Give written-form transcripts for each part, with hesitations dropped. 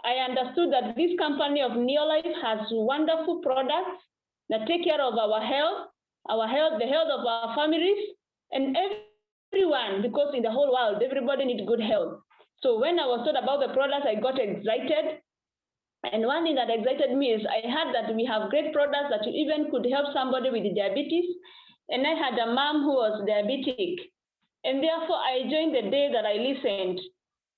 I understood that this company of Neolife has wonderful products that take care of our health, the health of our families, and everyone, because in the whole world, everybody needs good health. So when I was told about the products, I got excited. And one thing that excited me is I heard that we have great products that even could help somebody with diabetes. And I had a mom who was diabetic. And therefore, I joined the day that I listened,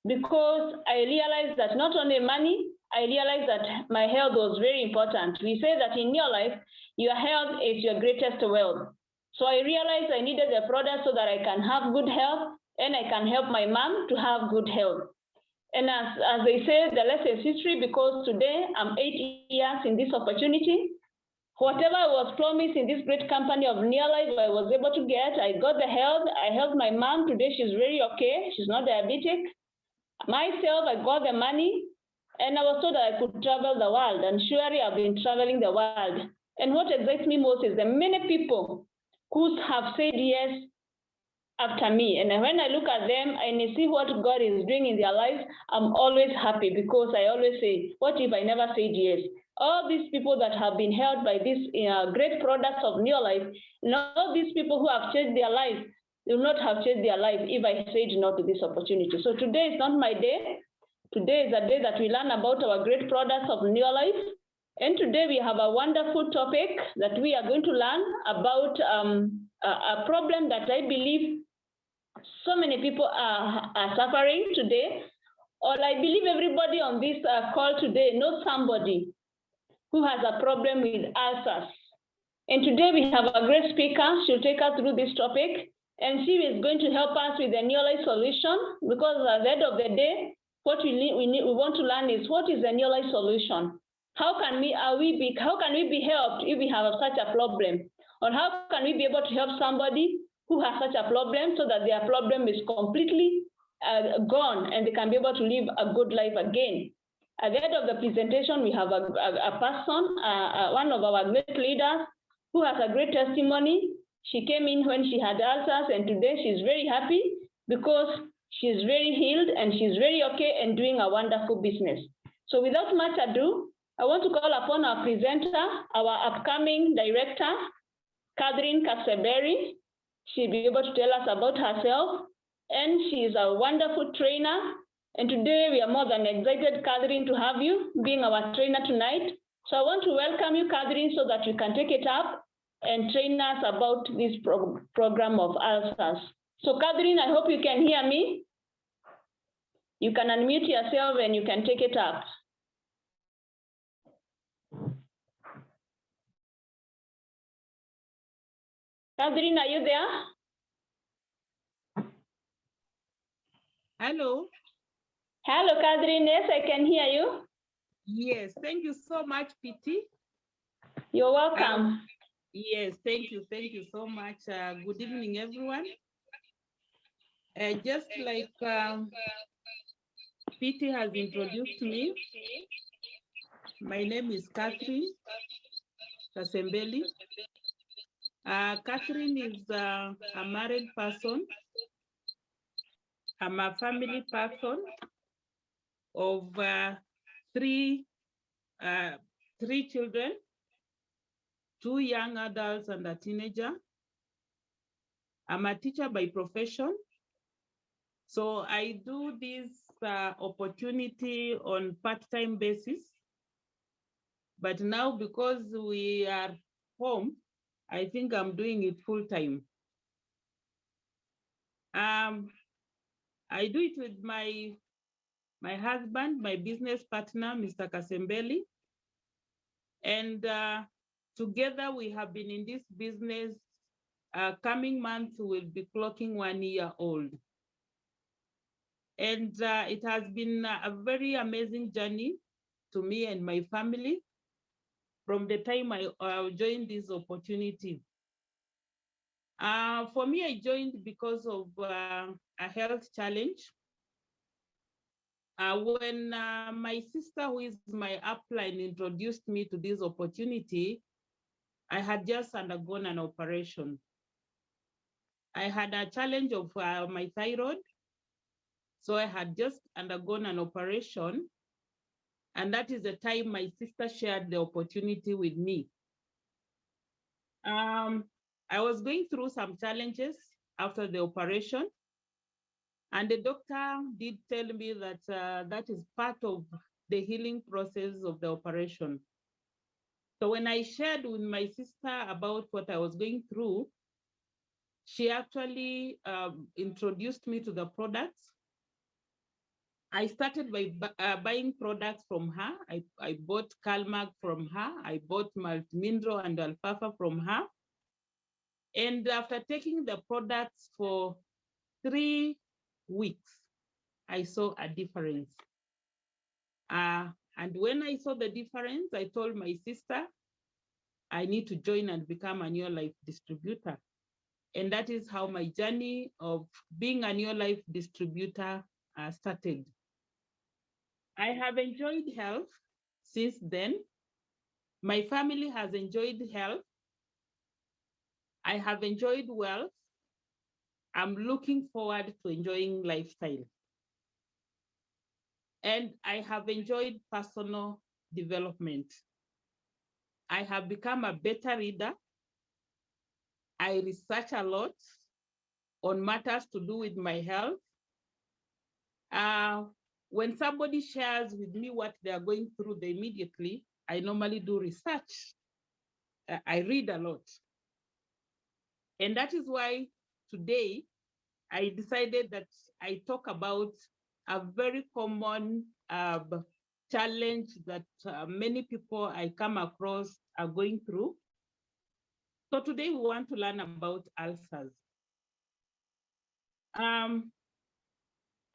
because I realized that not only money, I realized that my health was very important. We say that in your life, your health is your greatest wealth. So I realized I needed the product so that I can have good health and I can help my mom to have good health. And as they say, the rest is history, because today I'm 8 years in this opportunity. Whatever I was promised in this great company of Neolife, I was able to get. I got the health. I helped my mom. Today she's very okay. She's not diabetic. Myself, I got the money, and I was told that I could travel the world, and surely I've been traveling the world. And what excites me most is the many people who have said yes after me. And when I look at them and I see what God is doing in their lives, I'm always happy, because I always say, what if I never said yes? All these people that have been helped by these great products of Neolife, and all these people who have changed their life, they will not have changed their life if I said no to this opportunity. So today is not my day. Today is a day that we learn about our great products of Neolife. And today we have a wonderful topic that we are going to learn about a problem that I believe so many people are suffering today. Or I believe everybody on this call today knows somebody who has a problem with ulcers. And today we have a great speaker. She'll take us through this topic, and she is going to help us with the Neolife solution, because at the end of the day, what we want to learn is, what is the Neolife solution? How can we be helped if we have such a problem? Or how can we be able to help somebody who has such a problem so that their problem is completely gone and they can be able to live a good life again? At the end of the presentation, we have a person, one of our great leaders, who has a great testimony. She came in when she had ulcers, and today she's very happy because she's very healed and she's very okay and doing a wonderful business. So without much ado, I want to call upon our presenter, our upcoming director, Kasembeli. She'll be able to tell us about herself, and she is a wonderful trainer. And today we are more than excited, Catherine, to have you being our trainer tonight. So I want to welcome you, Catherine, so that you can take it up and train us about this program of ulcers. So Catherine, I hope you can hear me. You can unmute yourself and you can take it up. Catherine, are you there? Hello. Hello, Catherine. Yes, I can hear you. Yes, thank you so much, Pity. You're welcome. Yes, thank you so much. Good evening, everyone. Just like Pity has introduced me, my name is Catherine Kasembeli. Catherine is a married person. I'm a family person of three children, 2 young adults and a teenager. I'm a teacher by profession. So I do this opportunity on part-time basis. But now, because we are home, I think I'm doing it full-time. I do it with my husband, my business partner, Mr. Kasembeli. And together we have been in this business. Coming month, we'll be clocking 1 year old. And it has been a very amazing journey to me and my family from the time I joined this opportunity. For me, I joined because of a health challenge. When my sister, who is my upline, introduced me to this opportunity, I had just undergone an operation. I had a challenge of my thyroid. So I had just undergone an operation. And that is the time my sister shared the opportunity with me. I was going through some challenges after the operation, and the doctor did tell me that that is part of the healing process of the operation. So when I shared with my sister about what I was going through, she actually introduced me to the products. I started by buying products from her. I bought Calmag from her. I bought Multimineral and Alfalfa from her. And after taking the products for 3 weeks, I saw a difference. And when I saw the difference, I told my sister, I need to join and become a Neolife distributor. And that is how my journey of being a Neolife distributor started. I have enjoyed health since then. My family has enjoyed health. I have enjoyed wealth. I'm looking forward to enjoying lifestyle. And I have enjoyed personal development. I have become a better reader. I research a lot on matters to do with my health. When somebody shares with me what they are going through, immediately, I normally do research. I read a lot. And that is why today I decided that I talk about a very common challenge that many people I come across are going through. So today we want to learn about ulcers.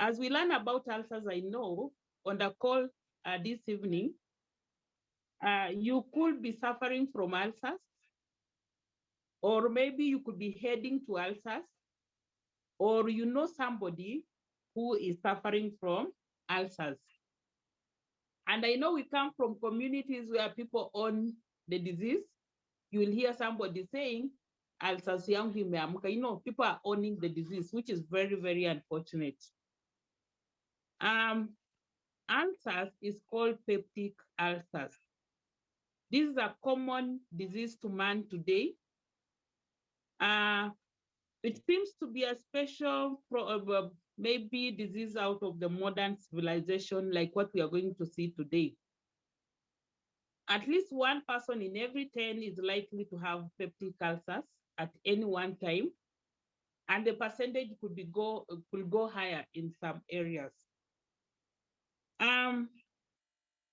As we learn about ulcers, I know on the call this evening, you could be suffering from ulcers, or maybe you could be heading to ulcers, or you know somebody who is suffering from ulcers. And I know we come from communities where people own the disease. You will hear somebody saying, ulcers yangu imeamka. You know, people are owning the disease, which is very, very unfortunate. Ulcers is called peptic ulcers. This is a common disease to man today. It seems to be a special, maybe disease out of the modern civilization, like what we are going to see today. At least one person in every 10 is likely to have peptic ulcers at any one time, and the percentage could go higher in some areas.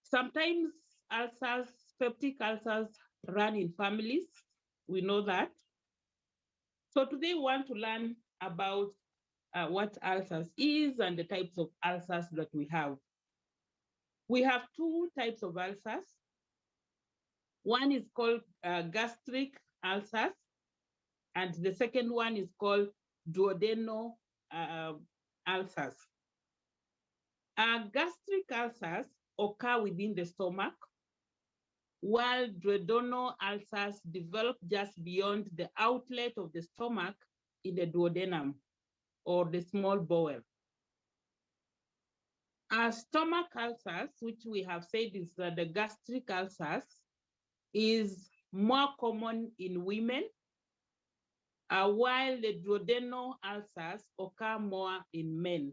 Sometimes ulcers, peptic ulcers, run in families. We know that. So today we want to learn about what ulcers is and the types of ulcers that we have. We have 2 types of ulcers. One is called gastric ulcers, and the second one is called duodenal ulcers. Gastric ulcers occur within the stomach, while duodenal ulcers develop just beyond the outlet of the stomach in the duodenum, or the small bowel. Stomach ulcers, which we have said is the gastric ulcers, is more common in women, while the duodenal ulcers occur more in men.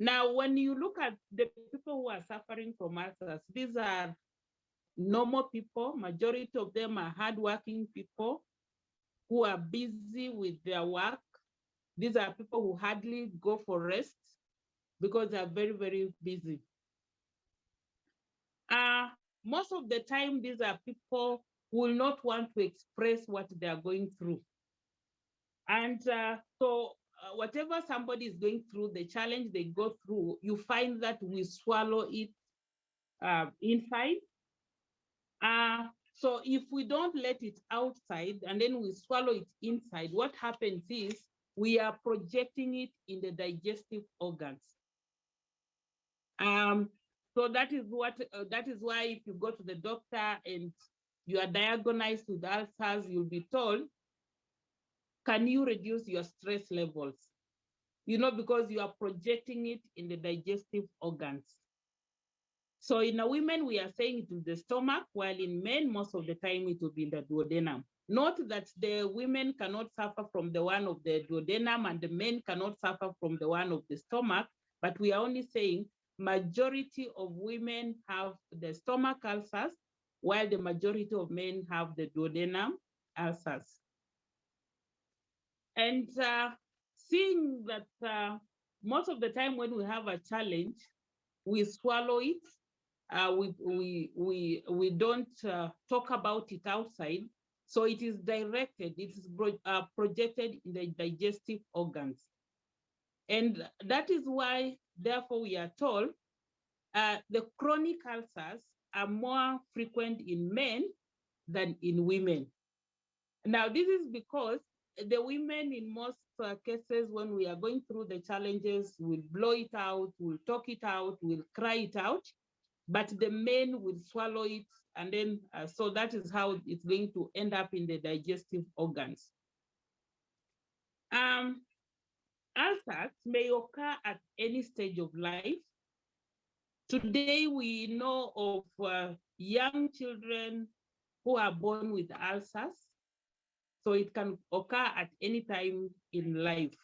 Now, when you look at the people who are suffering from ulcers, these are normal people. Majority of them are hardworking people who are busy with their work. These are people who hardly go for rest because they are very, very busy. Most of the time, these are people who will not want to express what they are going through. And so whatever somebody is going through, the challenge they go through, you find that we swallow it inside. So if we don't let it outside and then we swallow it inside, what happens is we are projecting it in the digestive organs. So that is why if you go to the doctor and you are diagnosed with ulcers, you'll be told, can you reduce your stress levels? You know, because you are projecting it in the digestive organs. So in a women, we are saying it is the stomach, while in men, most of the time it will be the duodenum. Note that the women cannot suffer from the one of the duodenum and the men cannot suffer from the one of the stomach, but we are only saying majority of women have the stomach ulcers, while the majority of men have the duodenum ulcers. And seeing that most of the time when we have a challenge, we swallow it. We don't talk about it outside. So it is directed, it is projected in the digestive organs. And that is why, therefore, we are told the chronic ulcers are more frequent in men than in women. Now, this is because the women in most cases, when we are going through the challenges, will blow it out, will talk it out, will cry it out, but the men will swallow it. And then, so that is how it's going to end up in the digestive organs. Ulcers may occur at any stage of life. Today, we know of young children who are born with ulcers. So it can occur at any time in life.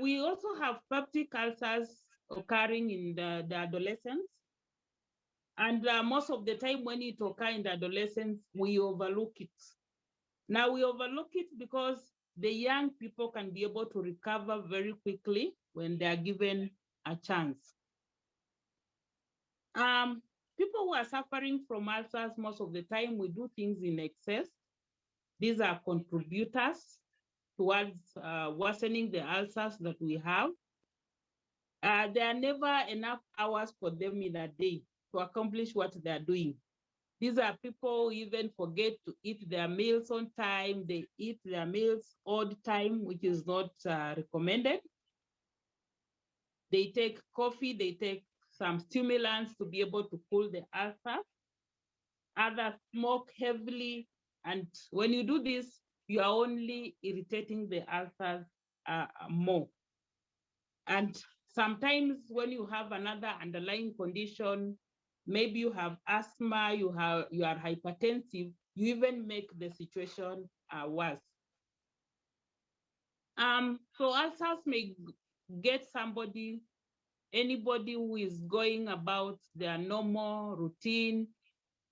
We also have peptic ulcers occurring in the adolescents. And most of the time when it occurs in the adolescents, we overlook it. Now we overlook it because the young people can be able to recover very quickly when they are given a chance. People who are suffering from ulcers, most of the time we do things in excess. These are contributors towards worsening the ulcers that we have. There are never enough hours for them in a day to accomplish what they are doing. These are people who even forget to eat their meals on time. They eat their meals odd time, which is not recommended. They take coffee, they take some stimulants to be able to cool the ulcer. Others smoke heavily. And when you do this, you are only irritating the ulcers more. And sometimes when you have another underlying condition, maybe you have asthma, you are hypertensive, you even make the situation worse. So ulcers may get anybody who is going about their normal routine,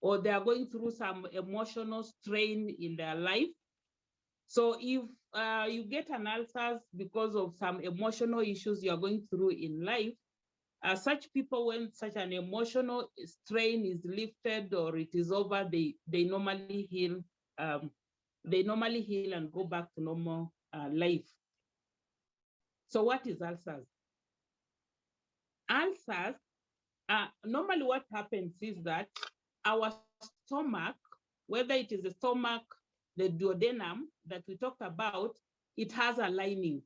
or they are going through some emotional strain in their life. So if you get an ulcers because of some emotional issues you are going through in life, such people, when such an emotional strain is lifted or it is over, they normally heal. They normally heal and go back to normal life. So what is ulcers? Ulcers, normally what happens is that our stomach, whether it is the stomach, the duodenum that we talked about, it has a lining.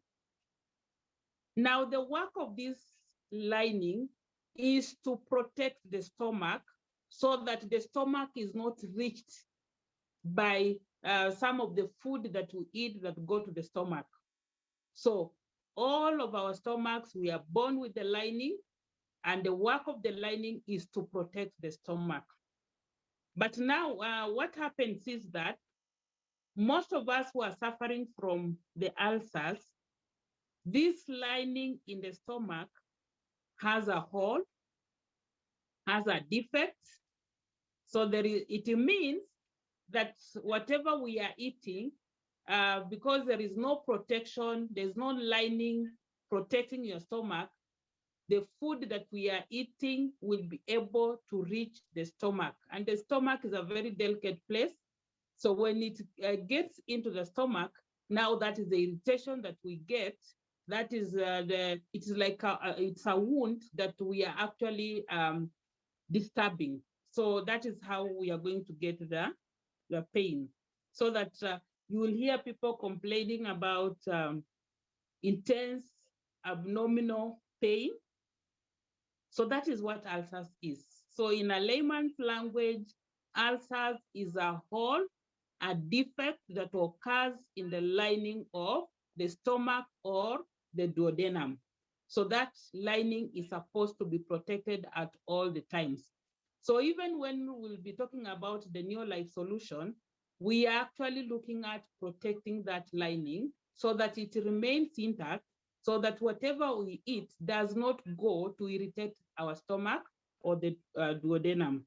Now, the work of this lining is to protect the stomach so that the stomach is not reached by some of the food that we eat that go to the stomach. So all of our stomachs, we are born with the lining, and the work of the lining is to protect the stomach. But now what happens is that most of us who are suffering from the ulcers, this lining in the stomach has a hole, has a defect. So it means that whatever we are eating, because there is no protection, there's no lining protecting your stomach, the food that we are eating will be able to reach the stomach. And the stomach is a very delicate place. So when it gets into the stomach, now that is the irritation that we get. That is it's like it's a wound that we are actually disturbing. So that is how we are going to get the pain. So that you will hear people complaining about intense abdominal pain. So that is what ulcers is. So in a layman's language, ulcers is a hole, a defect that occurs in the lining of the stomach or the duodenum. So that lining is supposed to be protected at all the times. So even when we'll be talking about the Neolife solution, we are actually looking at protecting that lining so that it remains intact, so that whatever we eat does not go to irritate our stomach or the duodenum.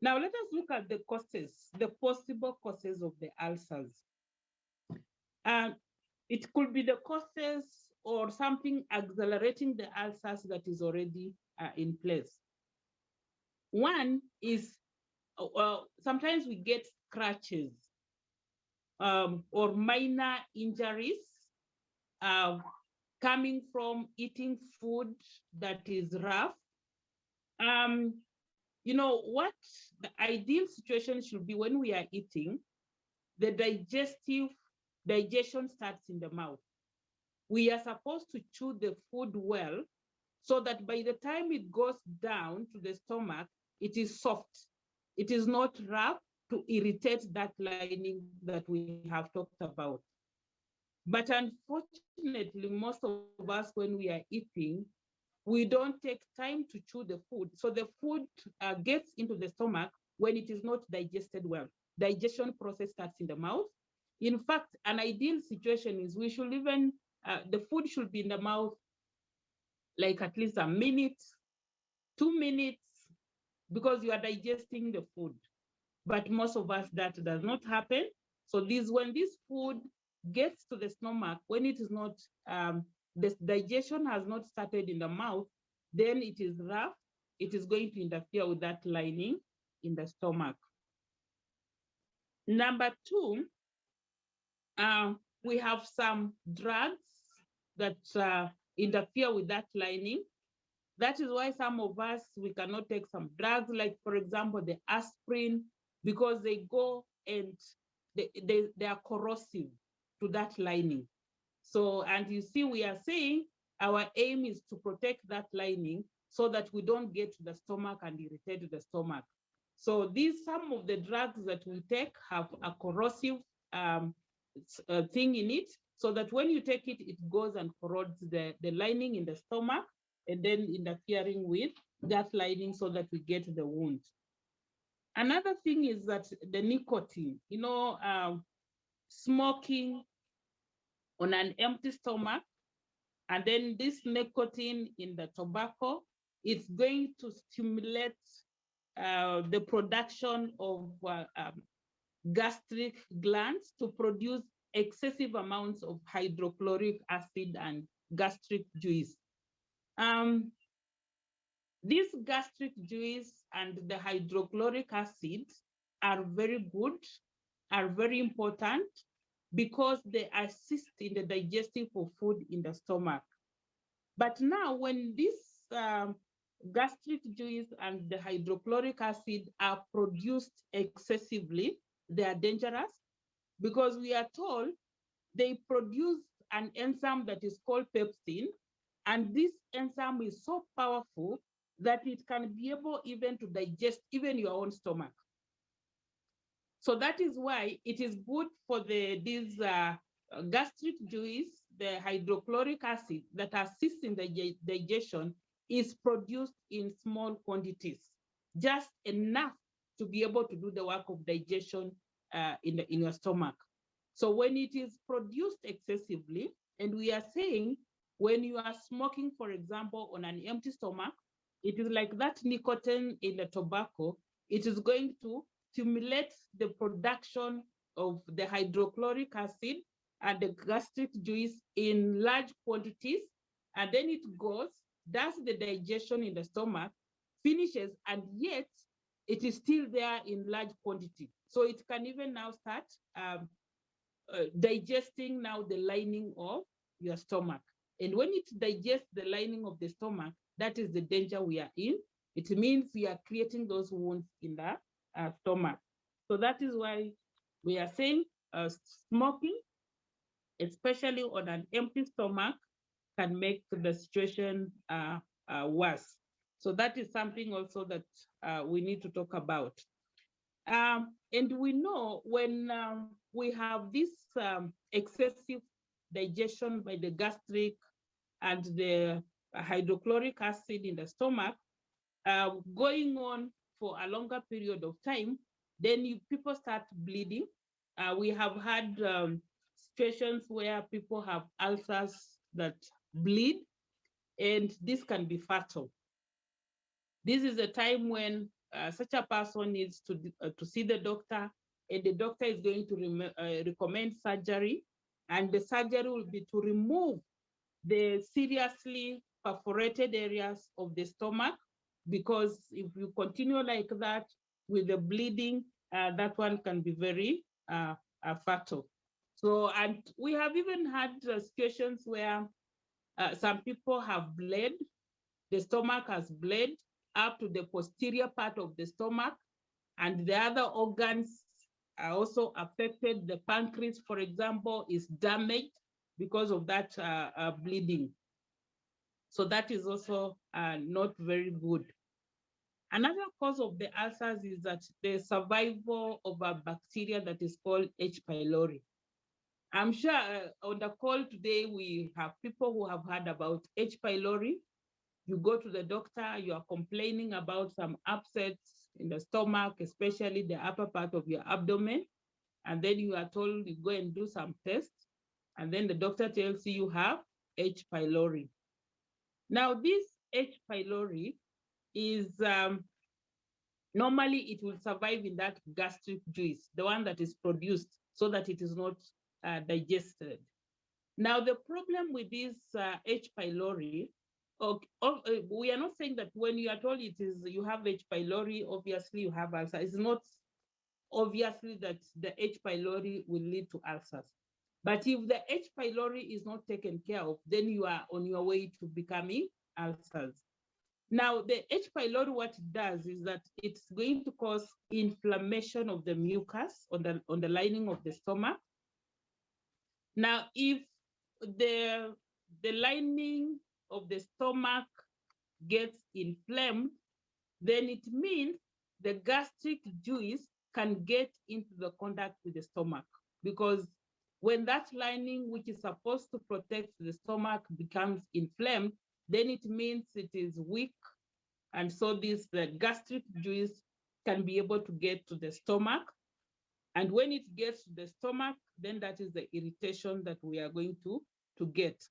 Now let us look at the causes, the possible causes of the ulcers. It could be the causes or something accelerating the ulcers that is already in place. One is sometimes we get scratches or minor injuries coming from eating food that is rough. You know what the ideal situation should be when we are eating, the digestion starts in the mouth. We are supposed to chew the food well so that by the time it goes down to the stomach, it is soft. It is not rough to irritate that lining that we have talked about. But unfortunately, most of us, when we are eating, we don't take time to chew the food. So the food gets into the stomach when it is not digested well. Digestion process starts in the mouth. In fact, an ideal situation is we should even, the food should be in the mouth like at least a minute, 2 minutes, because you are digesting the food. But most of us, that does not happen. So when this food gets to the stomach, when it is not, the digestion has not started in the mouth, then it is rough. It is going to interfere with that lining in the stomach. Number two, we have some drugs that interfere with that lining. That is why some of us, we cannot take some drugs, like for example, the aspirin, because they go and they are corrosive to that lining. So, and you see, we are saying our aim is to protect that lining so that we don't get to the stomach and irritate the stomach. So some of the drugs that we take have a corrosive thing in it, so that when you take it, it goes and corrodes the lining in the stomach, and then interfering with that lining so that we get the wound. Another thing is that the nicotine, smoking on an empty stomach, and then this nicotine in the tobacco, it's going to stimulate the production of gastric glands to produce excessive amounts of hydrochloric acid and gastric juice. These gastric juice and the hydrochloric acid are very good, are very important, because they assist in the digestion of food in the stomach. But now when this gastric juice and the hydrochloric acid are produced excessively, they are dangerous, because we are told they produce an enzyme that is called pepsin, and this enzyme is so powerful that it can be able even to digest even your own stomach. So that is why it is good for these gastric juice, the hydrochloric acid that assists in the digestion is produced in small quantities, just enough to be able to do the work of digestion in your stomach. So when it is produced excessively, and we are saying when you are smoking, for example, on an empty stomach, it is like that nicotine in the tobacco, it is going to stimulate the production of the hydrochloric acid and the gastric juice in large quantities, and then it does the digestion in the stomach, finishes, and yet it is still there in large quantity. So it can even now start digesting now the lining of your stomach. And when it digests the lining of the stomach, that is the danger we are in. It means we are creating those wounds in the stomach. So that is why we are saying smoking, especially on an empty stomach, can make the situation worse. So that is something also that we need to talk about. And we know when we have this excessive digestion by the gastric and the hydrochloric acid in the stomach, going on for a longer period of time, then people start bleeding. We have had situations where people have ulcers that bleed, and this can be fatal. This is a time when such a person needs to see the doctor, and the doctor is going to recommend surgery, and the surgery will be to remove the seriously perforated areas of the stomach, because if you continue like that with the bleeding, that one can be very fatal. So, and we have even had situations where some people have bled, the stomach has bled up to the posterior part of the stomach, and the other organs are also affected. The pancreas, for example, is damaged because of that bleeding. So that is also not very good. Another cause of the ulcers is that the survival of a bacteria that is called H. pylori. I'm sure on the call today, we have people who have heard about H. pylori. You go to the doctor, you are complaining about some upsets in the stomach, especially the upper part of your abdomen. And then you are told you go and do some tests. And then the doctor tells you have H. pylori. Now, this H. pylori is normally it will survive in that gastric juice, the one that is produced, so that it is not digested. Now, the problem with this H. pylori, we are not saying that when you are told it is you have H. pylori, obviously you have ulcer. It's not obviously that the H. pylori will lead to ulcers. But if the H. pylori is not taken care of, then you are on your way to becoming ulcers. Now, the H. pylori, what it does is that it's going to cause inflammation of the mucus on the lining of the stomach. Now, if the lining of the stomach gets inflamed, then it means the gastric juice can get into the contact with the stomach, because when that lining, which is supposed to protect the stomach, becomes inflamed, then it means it is weak. And so the gastric juice can be able to get to the stomach. And when it gets to the stomach, then that is the irritation that we are going to get.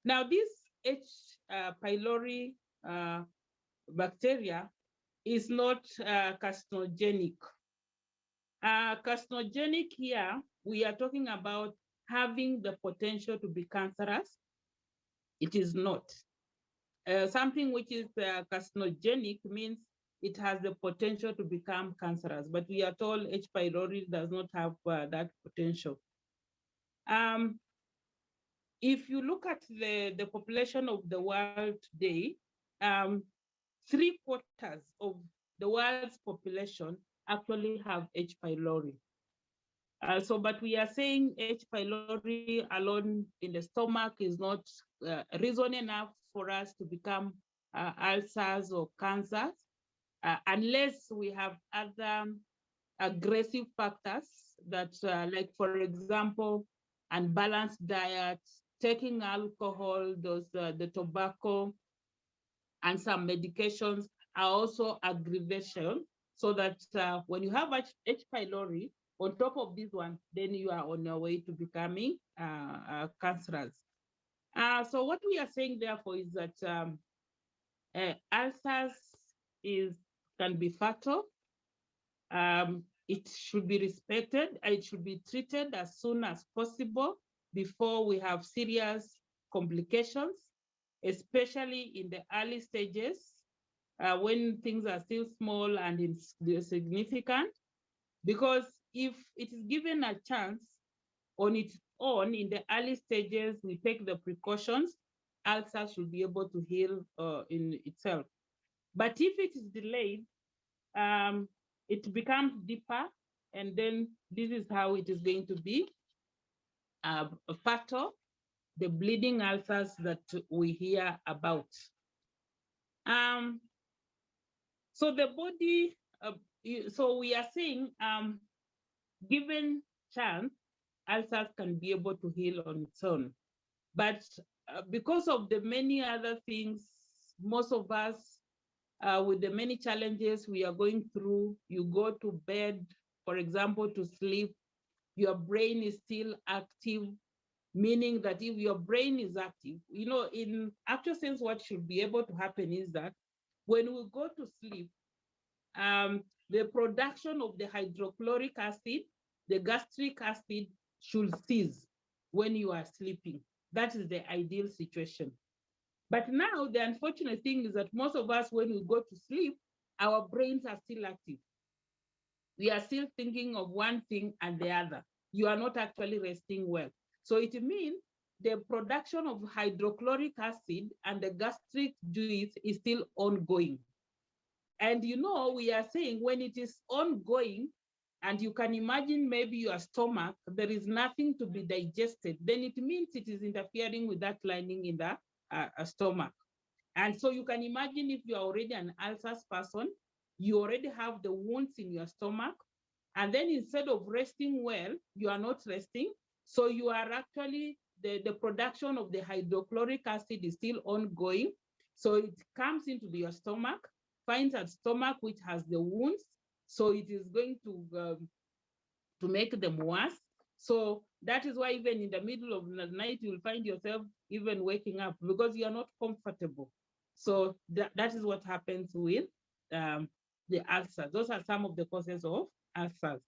Now, this H. pylori bacteria is not carcinogenic. Carcinogenic here, we are talking about having the potential to be cancerous. It is not. Something which is carcinogenic means it has the potential to become cancerous, but we are told H. pylori does not have that potential. If you look at the population of the world today, 3/4 of the world's population actually have H. pylori. But we are saying H. pylori alone in the stomach is not reason enough for us to become ulcers or cancers, unless we have other aggressive factors that, like, for example, unbalanced diet, taking alcohol, the tobacco, and some medications are also aggravation, so that when you have H. pylori, on top of this one, then you are on your way to becoming cancerous. So what we are saying, therefore, is that ulcers can be fatal. It should be respected. It should be treated as soon as possible before we have serious complications, especially in the early stages, when things are still small and insignificant. Because if it is given a chance on its own in the early stages, we take the precautions, ulcer should be able to heal in itself. But if it is delayed, it becomes deeper, and then this is how it is going to be fatal, the bleeding ulcers that we hear about. So the body, so we are saying, given chance, ulcers can be able to heal on its own. But because of the many other things, most of us, with the many challenges we are going through, you go to bed, for example, to sleep, your brain is still active, meaning that if your brain is active, in actual sense, what should be able to happen is that when we go to sleep, the production of the hydrochloric acid, the gastric acid should cease when you are sleeping. That is the ideal situation. But now the unfortunate thing is that most of us, when we go to sleep, our brains are still active. We are still thinking of one thing and the other. You are not actually resting well. So it means the production of hydrochloric acid and the gastric juice is still ongoing. And we are saying when it is ongoing, and you can imagine maybe your stomach, there is nothing to be digested, then it means it is interfering with that lining in the stomach. And so you can imagine if you are already an ulcers person, you already have the wounds in your stomach, and then instead of resting well, you are not resting. So you are actually, the production of the hydrochloric acid is still ongoing. So it comes into your stomach, finds a stomach which has the wounds. So it is going to make them worse. So that is why even in the middle of the night, you'll find yourself even waking up because you're not comfortable. So that is what happens with the ulcers. Those are some of the causes of ulcers.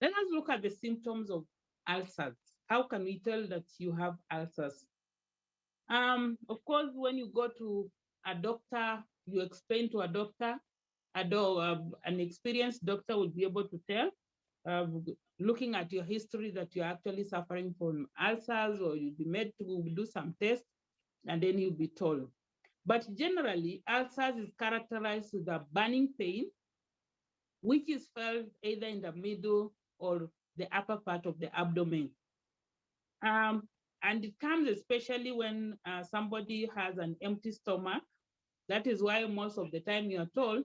Let us look at the symptoms of ulcers. How can we tell that you have ulcers? Of course, when you go to a doctor, you explain to a doctor, an experienced doctor will be able to tell, looking at your history, that you're actually suffering from ulcers, or you'll be made to do some tests, and then you'll be told. But generally, ulcers is characterized with a burning pain, which is felt either in the middle or the upper part of the abdomen. And it comes especially when somebody has an empty stomach. That is why most of the time you are told,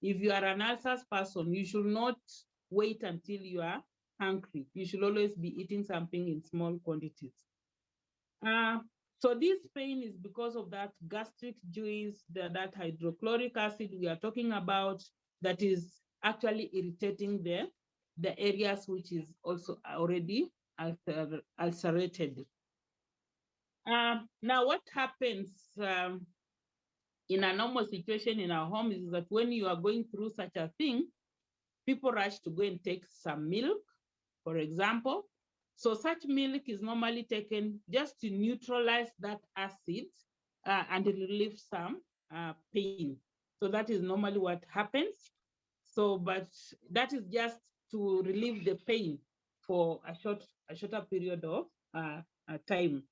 if you are an ulcers person, you should not wait until you are hungry. You should always be eating something in small quantities. So this pain is because of that gastric juice, that hydrochloric acid we are talking about, that is actually irritating the areas which is also already ulcerated. Now, what happens in a normal situation in our home is that when you are going through such a thing, people rush to go and take some milk, for example. So such milk is normally taken just to neutralize that acid and relieve some pain. So that is normally what happens. So, but that is just to relieve the pain for a shorter period of time.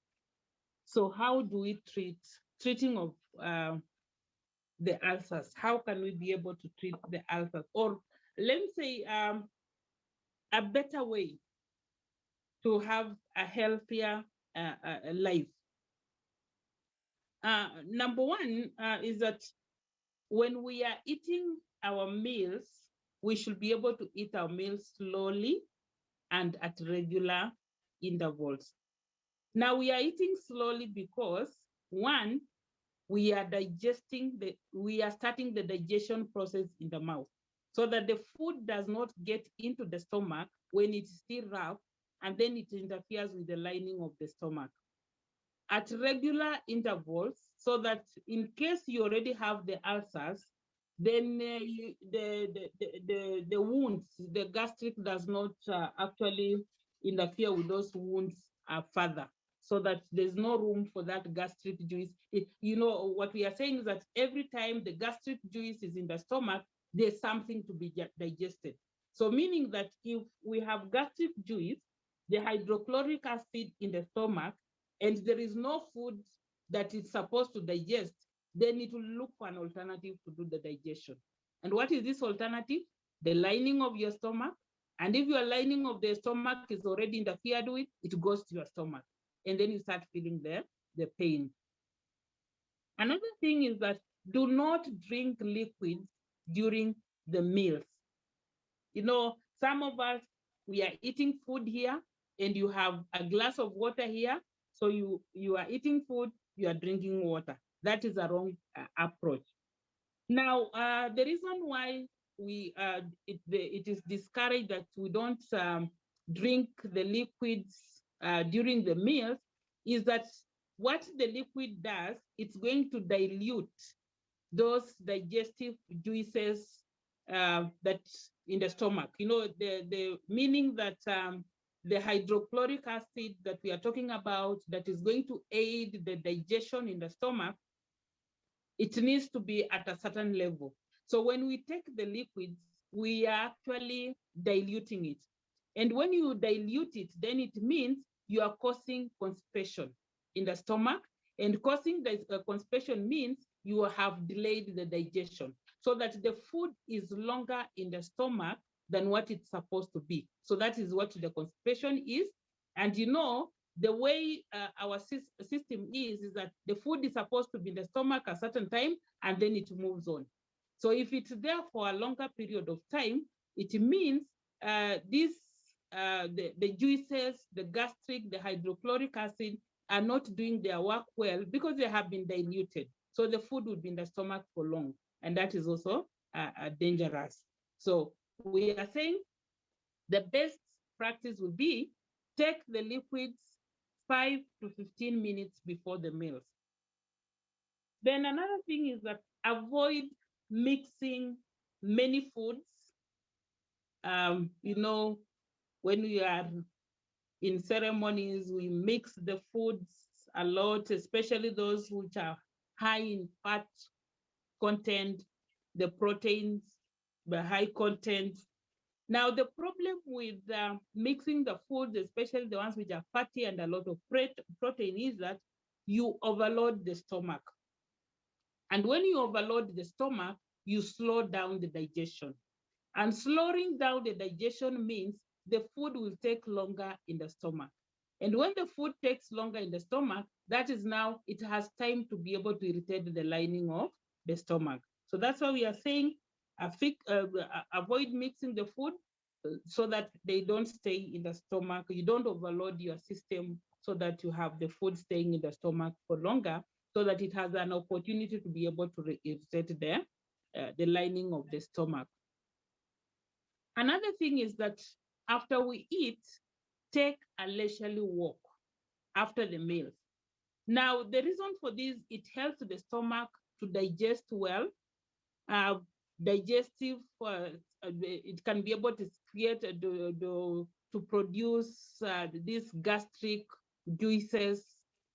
So how do we treating of the ulcers? How can we be able to treat the ulcers? Or let me say a better way to have a healthier life. Number one is that when we are eating our meals, we should be able to eat our meals slowly and at regular intervals. Now we are eating slowly because one, we are starting the digestion process in the mouth, so that the food does not get into the stomach when it's still rough, and then it interferes with the lining of the stomach. At regular intervals, so that in case you already have the ulcers, then the wounds, the gastric does not actually interfere with those wounds further, so that there's no room for that gastric juice. What we are saying is that every time the gastric juice is in the stomach, there's something to be digested. So meaning that if we have gastric juice, the hydrochloric acid in the stomach, and there is no food that it's supposed to digest, then it will look for an alternative to do the digestion. And what is this alternative? The lining of your stomach. And if your lining of the stomach is already interfered with, it goes to your stomach. And then you start feeling the pain. Another thing is that do not drink liquids during the meals. Some of us, we are eating food here, and you have a glass of water here. So you are eating food, you are drinking water. That is a wrong approach. Now, the reason why it is discouraged that we don't drink the liquids during the meals is that what the liquid does, it's going to dilute those digestive juices that in the stomach. You know, the meaning that the hydrochloric acid that we are talking about that is going to aid the digestion in the stomach, it needs to be at a certain level. So when we take the liquids, we are actually diluting it. And when you dilute it, then it means you are causing constipation in the stomach. And causing the constipation means you have delayed the digestion so that the food is longer in the stomach than what it's supposed to be. So that is what the constipation is. And you know, the way our system is that the food is supposed to be in the stomach a certain time and then it moves on. So if it's there for a longer period of time, it means the juices, the gastric, the hydrochloric acid are not doing their work well because they have been diluted. So the food would be in the stomach for long, and that is also dangerous. So we are saying the best practice would be take the liquids 5 to 15 minutes before the meals. Then another thing is that avoid mixing many foods. You know, when we are in ceremonies, we mix the foods a lot, especially those which are high in fat content, the proteins, the high content. Now, the problem with mixing the foods, especially the ones which are fatty and a lot of protein, is that you overload the stomach. And when you overload the stomach, you slow down the digestion. And slowing down the digestion means the food will take longer in the stomach. And when the food takes longer in the stomach, that is now, it has time to be able to irritate the lining of the stomach. So that's why we are saying avoid mixing the food so that they don't stay in the stomach. You don't overload your system so that you have the food staying in the stomach for longer, so that it has an opportunity to be able to irritate the lining of the stomach. Another thing is that after we eat, take a leisurely walk after the meals. Now, the reason for this, it helps the stomach to digest well. It can be able to create to produce these gastric juices.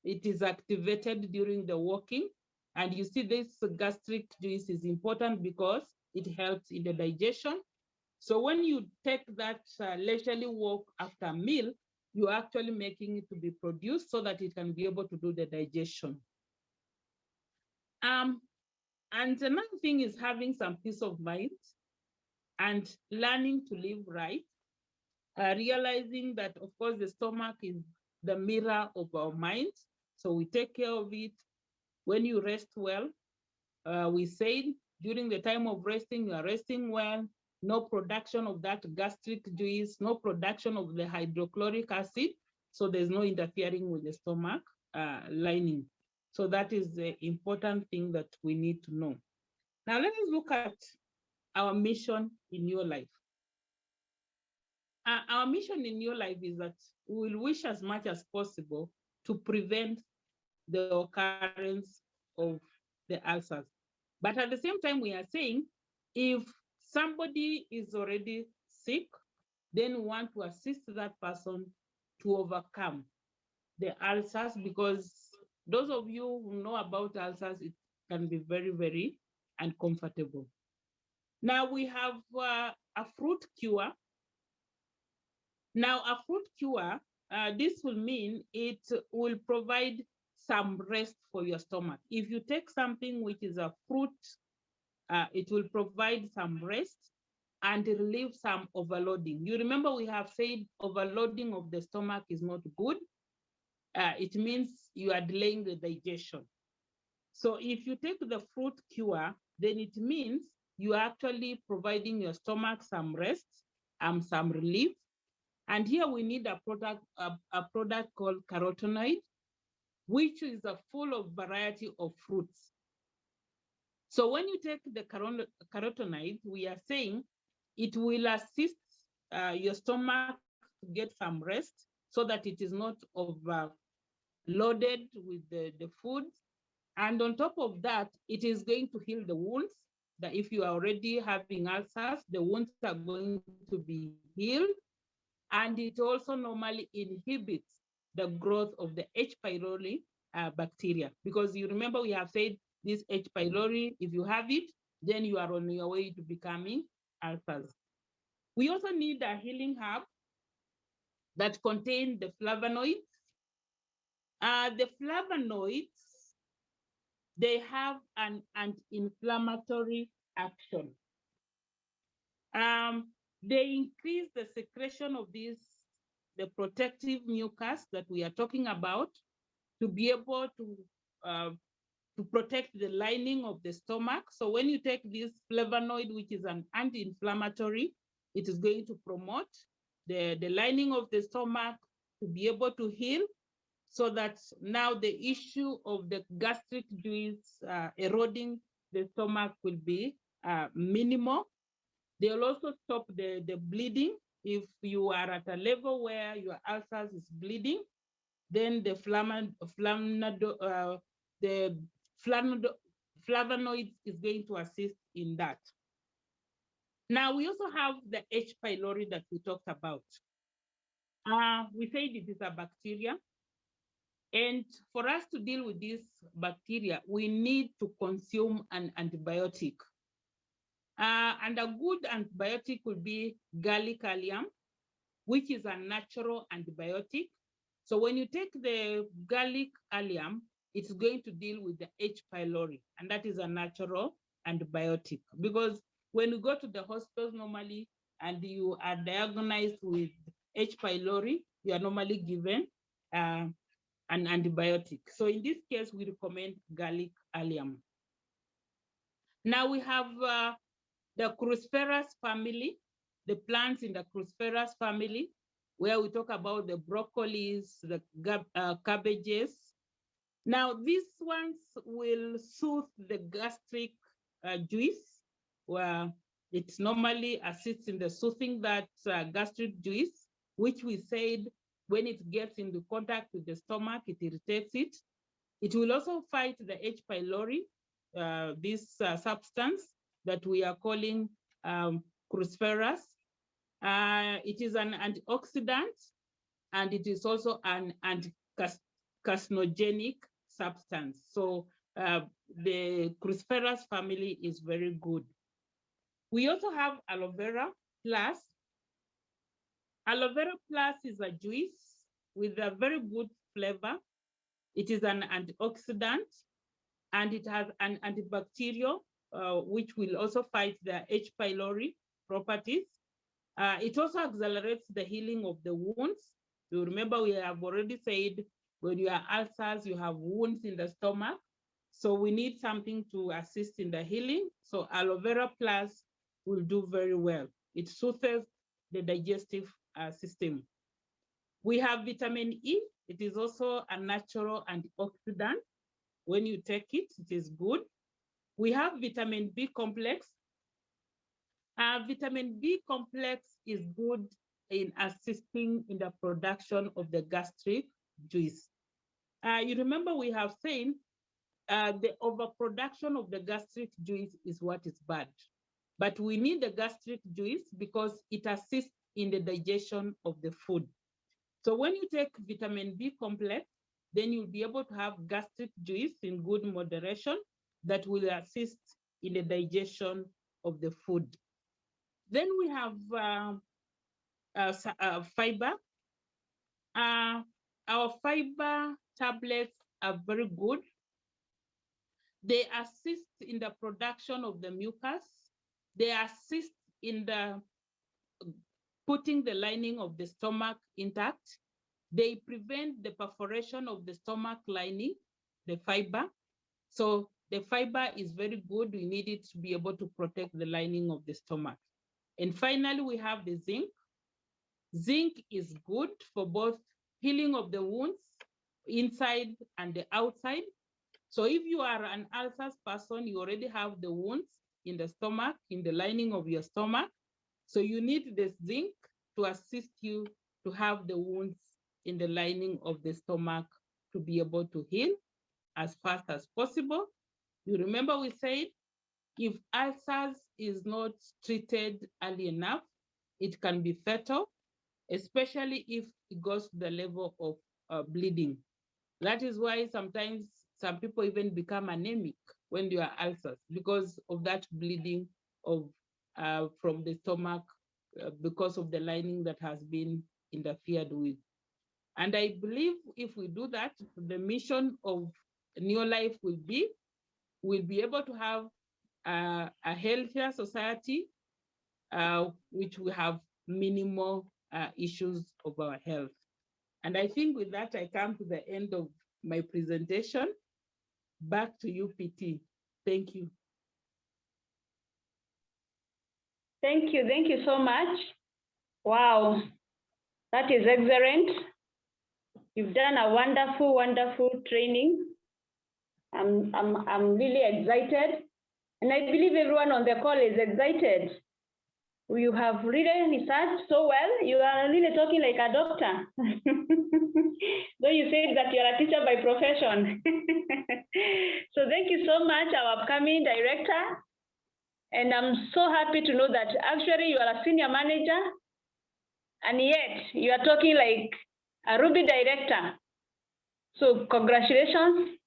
It is activated during the walking. And you see this gastric juice is important because it helps in the digestion. So when you take that leisurely walk after a meal, you're actually making it to be produced so that it can be able to do the digestion. And another thing is having some peace of mind and learning to live right, realizing that, of course, the stomach is the mirror of our mind. So we take care of it. When you rest well, we said during the time of resting, you are resting well. No production of that gastric juice, no production of the hydrochloric acid. So there's no interfering with the stomach lining. So that is the important thing that we need to know. Now let us look at our mission in your life. Our mission in your life is that we will wish as much as possible to prevent the occurrence of the ulcers. But at the same time, we are saying if somebody is already sick, then we want to assist that person to overcome the ulcers, because those of you who know about ulcers, it can be very, very uncomfortable. Now we have a fruit cure. Now a fruit cure, this will mean it will provide some rest for your stomach. If you take something which is a fruit, it will provide some rest and relieve some overloading. You remember we have said overloading of the stomach is not good. It means you are delaying the digestion. So if you take the fruit cure, then it means you are actually providing your stomach some rest and some relief. And here we need a product called carotenoid. which is full of variety of fruits. So when you take the carotenoids, we are saying it will assist your stomach to get some rest so that it is not loaded with the foods. And on top of that, it is going to heal the wounds. That if you are already having ulcers, the wounds are going to be healed. And it also normally inhibits the growth of the H. pylori bacteria. Because you remember we have said this H. pylori, if you have it, then you are on your way to becoming ulcers. We also need a healing herb that contain the flavonoids. The flavonoids, they have an anti-inflammatory action. They increase the secretion of the protective mucus that we are talking about to be able to protect the lining of the stomach. So when you take this flavonoid, which is an anti-inflammatory, it is going to promote the lining of the stomach to be able to heal, so that now the issue of the gastric juice eroding the stomach will be minimal. They'll also stop the bleeding. If you are at a level where your ulcers is bleeding, then the flavonoids is going to assist in that. Now, we also have the H. pylori that we talked about. We said it is a bacteria. And for us to deal with this bacteria, we need to consume an antibiotic. And a good antibiotic would be garlic allium, which is a natural antibiotic. So when you take the garlic allium, it's going to deal with the H. pylori, and that is a natural antibiotic. Because when you go to the hospitals normally and you are diagnosed with H. pylori, you are normally given an antibiotic. So in this case, we recommend garlic allium. Now we have the Cruciferous family, the plants in the Cruciferous family, where we talk about the broccolis, the cabbages. Now, these ones will soothe the gastric juice, where it normally assists in the soothing that gastric juice, which we said when it gets into contact with the stomach, it irritates it. It will also fight the H. pylori, this substance that we are calling cruciferous. It is an antioxidant, and it is also an anti-carcinogenic substance. So the Cruciferous family is very good. We also have Aloe Vera Plus. Aloe Vera Plus is a juice with a very good flavor. It is an antioxidant, and it has an antibacterial, which will also fight the H. pylori properties. It also accelerates the healing of the wounds. You remember we have already said when you have ulcers, you have wounds in the stomach. So we need something to assist in the healing. So Aloe Vera Plus will do very well. It soothes the digestive system. We have vitamin E. It is also a natural antioxidant. When you take it, it is good. We have vitamin B complex. Vitamin B complex is good in assisting in the production of the gastric juice. You remember we have said the overproduction of the gastric juice is what is bad. But we need the gastric juice because it assists in the digestion of the food. So when you take vitamin B complex, then you'll be able to have gastric juice in good moderation that will assist in the digestion of the food. Then we have fiber. Our fiber tablets are very good. They assist in the production of the mucus. They assist in the putting the lining of the stomach intact. They prevent the perforation of the stomach lining, the fiber. So the fiber is very good. We need it to be able to protect the lining of the stomach. And finally, we have the zinc. Zinc is good for both healing of the wounds inside and the outside. So if you are an ulcers person, you already have the wounds in the stomach, in the lining of your stomach. So you need the zinc to assist you to have the wounds in the lining of the stomach to be able to heal as fast as possible. You remember we said, if ulcers is not treated early enough, it can be fatal, especially if it goes to the level of bleeding. That is why sometimes some people even become anemic when they are ulcers because of that bleeding of from the stomach because of the lining that has been interfered with. And I believe if we do that, the mission of Neolife will be, we'll be able to have a healthier society, which will have minimal issues of our health. And I think with that, I come to the end of my presentation. Back to you, PT. Thank you. Thank you so much. Wow, that is excellent. You've done a wonderful, wonderful training. I'm really excited. And I believe everyone on the call is excited. You have really researched so well. You are really talking like a doctor. Though you said that you're a teacher by profession. So thank you so much, our upcoming director. And I'm so happy to know that actually you are a senior manager, and yet you are talking like a Ruby director. So congratulations.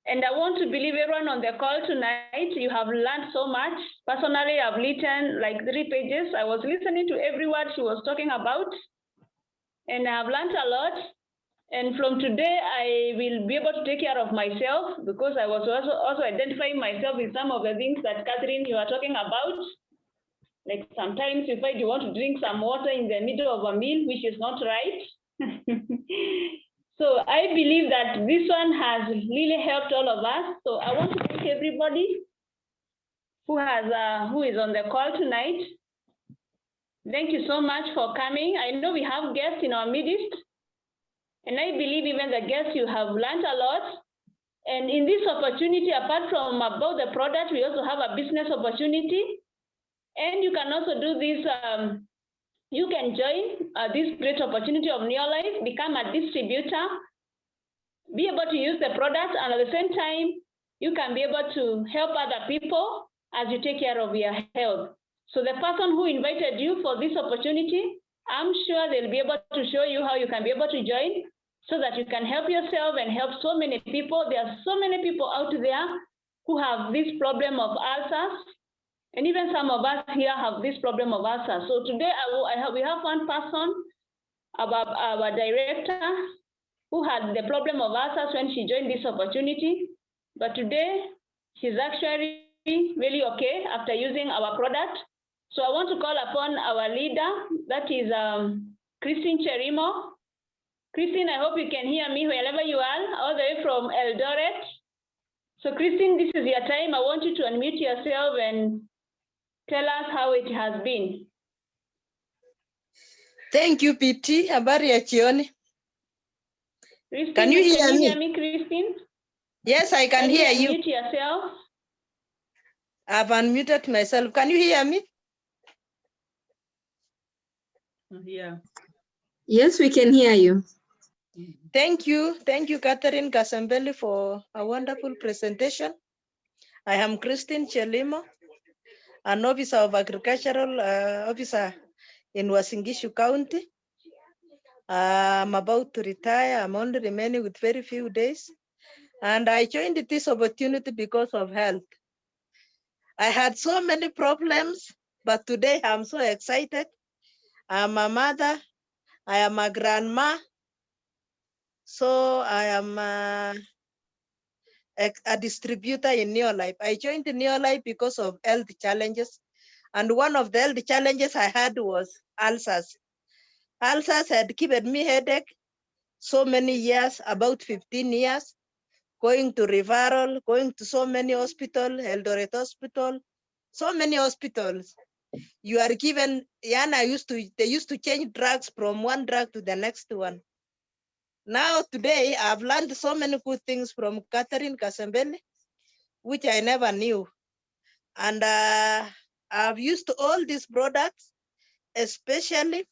And I want to believe everyone on the call tonight, you have learned so much. Personally, I've written like 3 pages. I was listening to every word she was talking about, and I've learned a lot. And from today, I will be able to take care of myself because I was also identifying myself with some of the things that Catherine, you are talking about. Like sometimes you find you want to drink some water in the middle of a meal, which is not right. So I believe that this one has really helped all of us. So I want to thank everybody who is on the call tonight. Thank you so much for coming. I know we have guests in our midst, and I believe even the guests, you have learned a lot. And in this opportunity, apart from about the product, we also have a business opportunity. And you can also do this, you can join this great opportunity of Neolife, become a distributor, be able to use the product, and at the same time, you can be able to help other people as you take care of your health. So the person who invited you for this opportunity, I'm sure they'll be able to show you how you can be able to join so that you can help yourself and help so many people. There are so many people out there who have this problem of ulcers, and even some of us here have this problem of ulcers. So today we have one person, about our director, who had the problem of ulcers when she joined this opportunity. But today, she's actually really okay after using our product. So I want to call upon our leader, that is Christine Cherimo. Christine, I hope you can hear me wherever you are, all the way from Eldoret. So Christine, this is your time. I want you to unmute yourself and tell us how it has been. Thank you, PT. Habari ya jioni. Christine, Can you hear me, Christine? Yes, I can hear you. Unmute yourself. I've unmuted myself. Can you hear me? Yeah. Yes, we can hear you. Thank you. Thank you, Catherine Kasembeli, for a wonderful presentation. I am Christine Chelimo, an officer of agricultural officer in Wasingishu County. I'm about to retire. I'm only remaining with very few days. And I joined this opportunity because of health. I had so many problems, but today I'm so excited. I'm a mother. I am a grandma. So I am a distributor in Neolife. I joined Neolife because of health challenges. And one of the health challenges I had was ulcers. Ulcers had given me headache so many years, about 15 years, going to referral, going to so many hospitals, Eldoret Hospital, so many hospitals. You are given, they used to change drugs from one drug to the next one. Now, today, I've learned so many good things from Catherine Kasembeli, which I never knew. And I've used all these products, especially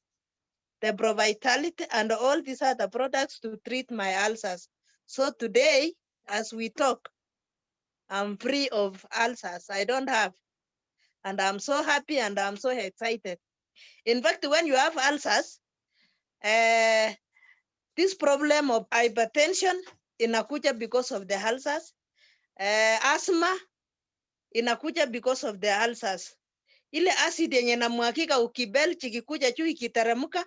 the Pro Vitality and all these other products to treat my ulcers. So today, as we talk, I'm free of ulcers. I don't have. And I'm so happy and I'm so excited. In fact, when you have ulcers, this problem of hypertension inakuja because of the ulcers. Asthma inakuja because of the ulcers. Ile acid yenye namwakika ukibelchi kikuja juu ikiteremka,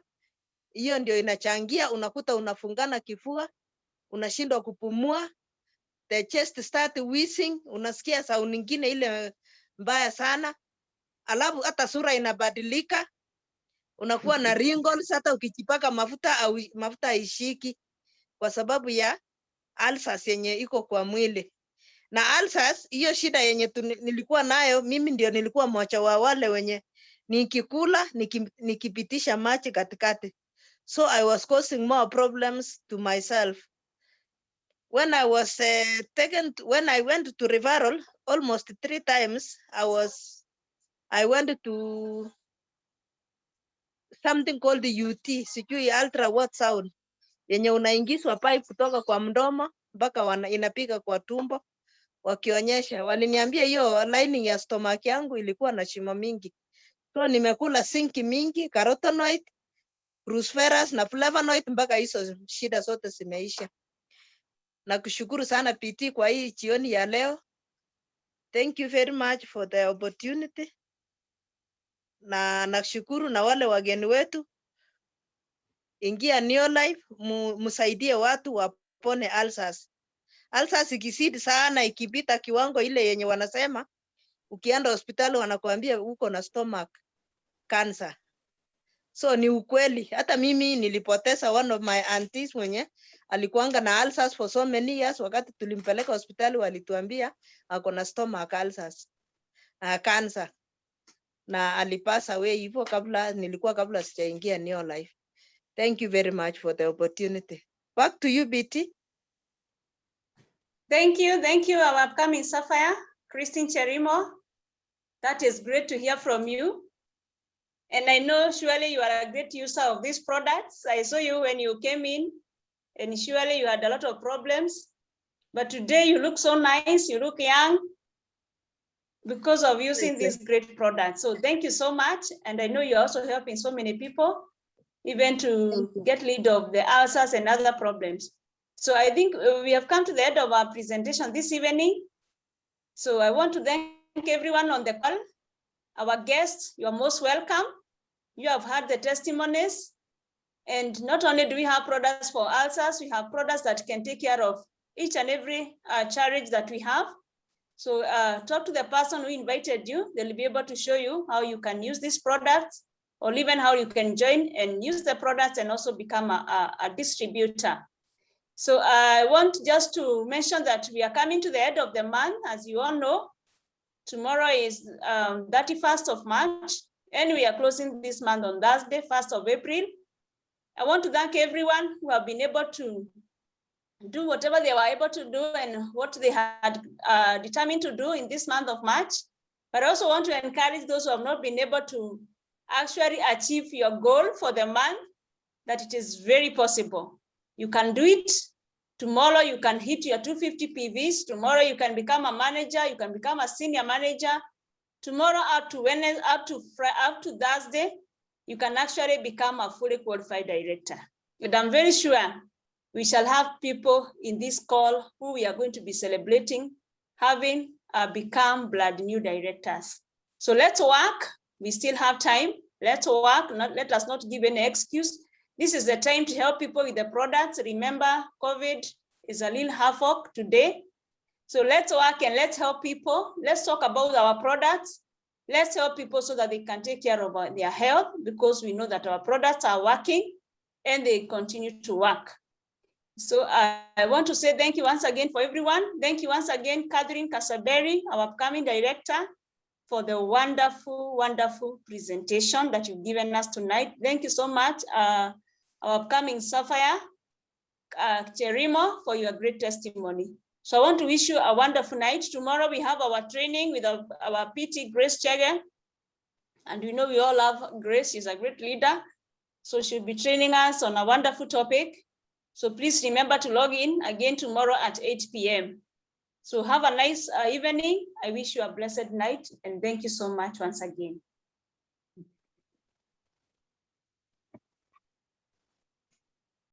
hiyo ndio inachangia, unakuta unafungana kifua, unashindwa kupumua, the chest start wheezing, unasikia sauti nyingine ile mbaya sana, alafu hata sura inabadilika, unakuwa na wrinkles, hata ukijipaka mafuta au mafuta haishiki kwa sababu ya ulcers yenye iko kwa mwili. Na ulcers, hiyo shida yenye nilikuwa nayo, mimi ndio nilikuwa mmoja wa wale wenye nikikula nikipitisha maji katikati. So I was causing more problems to myself. When I was when I went to referral almost 3 times, I went to something called the UT, sijui ultra what sound, yenye unaingizwa pipe kutoka kwa mdomo mpaka inapiga kwa tumbo. Wakionyesha, waliniambia hiyo lining ya stomach yangu ilikuwa na shimo mingi. So nimekula zinc mingi, carotenoid, cruciferous na flavonoid mpaka hizo shida zote zimeisha. Na kushukuru sana PT kwa hii jioni ya leo. Thank you very much for the opportunity. Na nashukuru na wale wageni wetu. Ingia Neolife, msaidie watu wapone ulcers. Ulcers ikizidi sana, ikipita kiwango ile yenye wanasema, ukienda hospitali wanakuambia uko na stomach cancer. So ni ukweli. Hata mimi nilipoteza one of my aunties mwenye alikuanga na ulcers for so many years. Wakati tulimpeleka hospitali walituambia ako na stomach ulcers, cancer. Na alipasa away hivyo kabla sijaingia Neolife. Thank you very much for the opportunity. Back to you, BT. Thank you, our upcoming Sapphire, Christine Cherimo. That is great to hear from you. And I know surely you are a great user of these products. I saw you when you came in, and surely you had a lot of problems. But today you look so nice, you look young, because of using these great products. So thank you so much. And I know you're also helping so many people, even to get rid of the ulcers and other problems. So I think we have come to the end of our presentation this evening. So I want to thank everyone on the call. Our guests, you are most welcome. You have heard the testimonies. And not only do we have products for ulcers, we have products that can take care of each and every challenge that we have. So talk to the person who invited you. They'll be able to show you how you can use these products, or even how you can join and use the products and also become a distributor. So I want just to mention that we are coming to the end of the month. As you all know, tomorrow is 31st of March, and we are closing this month on Thursday, 1st of April. I want to thank everyone who have been able to do whatever they were able to do and what they had determined to do in this month of March. But I also want to encourage those who have not been able to actually achieve your goal for the month, that it is very possible. You can do it. Tomorrow you can hit your 250 PVs. Tomorrow you can become a manager. You can become a senior manager. Tomorrow up to Wednesday, up to Thursday, you can actually become a fully qualified director. And I'm very sure we shall have people in this call who we are going to be celebrating having become blood new directors. So let's work. We still have time. Let's work. Let us not give any excuse. This is the time to help people with the products. Remember, COVID is a little havoc today. So let's work and let's help people. Let's talk about our products. Let's help people so that they can take care of their health, because we know that our products are working and they continue to work. So I want to say thank you once again for everyone. Thank you once again, Catherine Kasembeli, our upcoming director, for the wonderful, wonderful presentation that you've given us tonight. Thank you so much, our upcoming Sapphire. Cherimo, for your great testimony. So I want to wish you a wonderful night. Tomorrow we have our training with our PT, Grace Chege. And we know we all love Grace. She's a great leader. So she'll be training us on a wonderful topic. So please remember to log in again tomorrow at 8 p.m. So have a nice evening. I wish you a blessed night. And thank you so much once again.